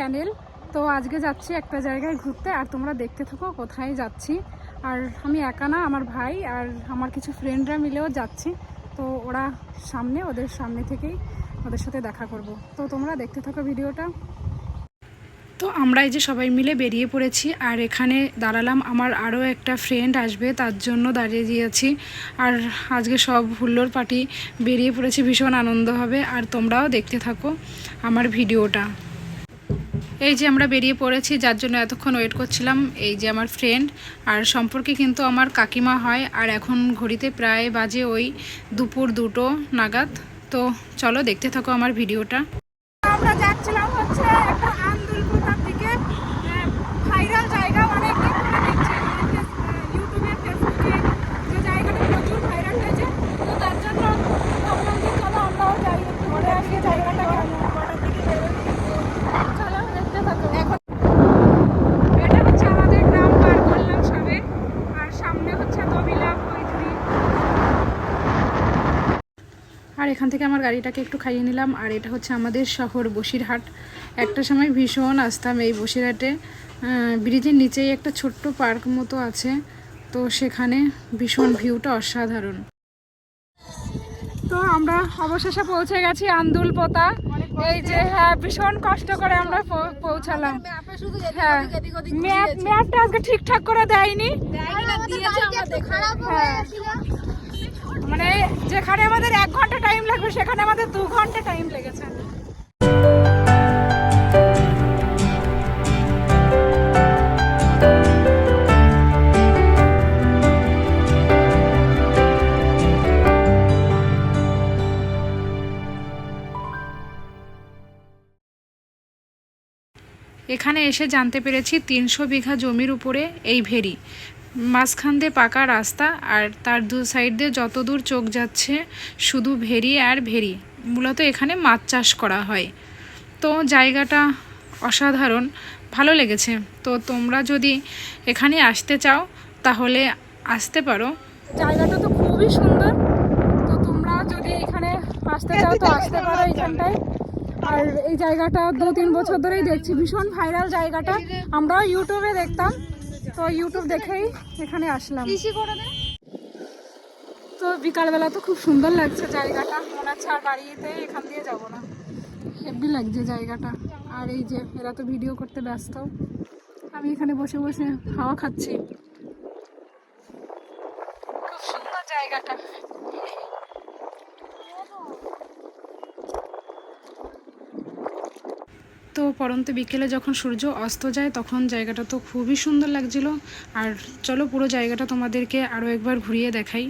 Channel. তো আজকে যাচ্ছি একটা জায়গায় ঘুরতে, আর তোমরা দেখতে থাকো কোথায় যাচ্ছি। আর আমি একা না, আমার ভাই আর আমার কিছু ফ্রেন্ডরা মিলেও যাচ্ছি। তো ওদের সামনে থেকেই ওদের সাথে দেখা করব। তো তোমরা দেখতে থাকো ভিডিওটা। তো আমরা এই যে সবাই মিলে বেরিয়ে পড়েছি, আর এখানে দাঁড়ালাম, আমার আরও একটা ফ্রেন্ড আসবে তার জন্য দাঁড়িয়ে দিয়েছি। আর আজকে সব হুল্লোড় পার্টি বেরিয়ে পড়েছি, ভীষণ আনন্দ হবে। আর তোমরাও দেখতে থাকো আমার ভিডিওটা। এই যে আমরা বেরিয়ে পড়েছি, যার জন্য এতক্ষণ ওয়েট করছিলাম, এই যে আমার ফ্রেন্ড। আর সম্পর্কে কিন্তু আমার কাকিমা হয়। আর এখন ঘড়িতে প্রায় বাজে ওই দুপুর 2টো নাগাদ। তো চলো দেখতে থাকো আমার ভিডিওটা। আমরা যাচ্ছিলাম হচ্ছে একটা আন্দুলপুরটার দিকে, ভাইরাল জায়গা, অনেক দিন ধরে দেখছি ইউটিউবে, ফেসবুকে, যে জায়গাটা প্রচুর ভাইরাল হয়েছে। তো তার জন্য ভাবলাম যে চলো আমরাও যাই, একটু ঘুরে আসি জায়গাটা কেমন। চলো দেখতে থাকো। এখন এটা হচ্ছে আমাদের গ্রাম, পার করলাম সবে। আর সামনে হচ্ছে দবিলা কৈথুরি। আর এখান থেকে আমার গাড়িটাকে একটু খাইয়ে নিলাম। আর এটা হচ্ছে আমাদের শহর বসিরহাট। একটা সময় ভীষণ আসতাম এই বসিরহাটে। ব্রিজের নিচেই একটা ছোট্ট পার্ক মতো আছে, তো সেখানে ভীষণ ভিউটা অসাধারণ। তো আমরা অবশেষে পৌঁছে গেছি আন্দুলপোতা। এই যে হ্যাঁ, ভীষণ কষ্ট করে আমরা পৌঁছালাম। হ্যাঁ, ম্যাপটা আজকে ঠিকঠাক করে দেয়নি। হ্যাঁ, মানে যেখানে আমাদের 1 ঘন্টা টাইম লাগবে সেখানে আমাদের 2 ঘন্টা টাইম লেগেছে। এখানে এসে জানতে পেরেছি 300 বিঘা জমির উপরে এই ভেরি, মাঝখান দিয়ে পাকা রাস্তা, আর তার 2 সাইড দিয়ে যত দূর চোখ যাচ্ছে শুধু ভেরি আর ভেরি। মূলত এখানে মাছ চাষ করা হয়। তো জায়গাটা অসাধারণ, ভালো লেগেছে। তো তোমরা যদি এখানে আসতে চাও তাহলে আসতে পারো। জায়গাটা তো খুবই সুন্দর। তো তোমরা যদি এখানে আসতে চাও তো আসতে পারো এইখানটায়। আর এই জায়গাটা 2-3 বছর ধরেই দেখছি, ভীষণ ভাইরাল জায়গাটা। আমরাও ইউটিউবে দেখতাম, তো ইউটিউব দেখেই এখানে আসলাম। তো বিকালবেলা তো খুব সুন্দর লাগছে জায়গাটা, মনে হচ্ছে আর বাড়িতে এখান দিয়ে যাবো না, হেভি লাগছে জায়গাটা। আর এই যে এরা তো ভিডিও করতে ব্যস্ত, আমি এখানে বসে বসে হাওয়া খাচ্ছি। খুব সুন্দর জায়গাটা। তো পরন্ত বিকেলে যখন সূর্য অস্ত যায় তখন জায়গাটা তো খুবই সুন্দর লাগছিল। আর চলো পুরো জায়গাটা তোমাদেরকে আরও একবার ঘুরিয়ে দেখাই।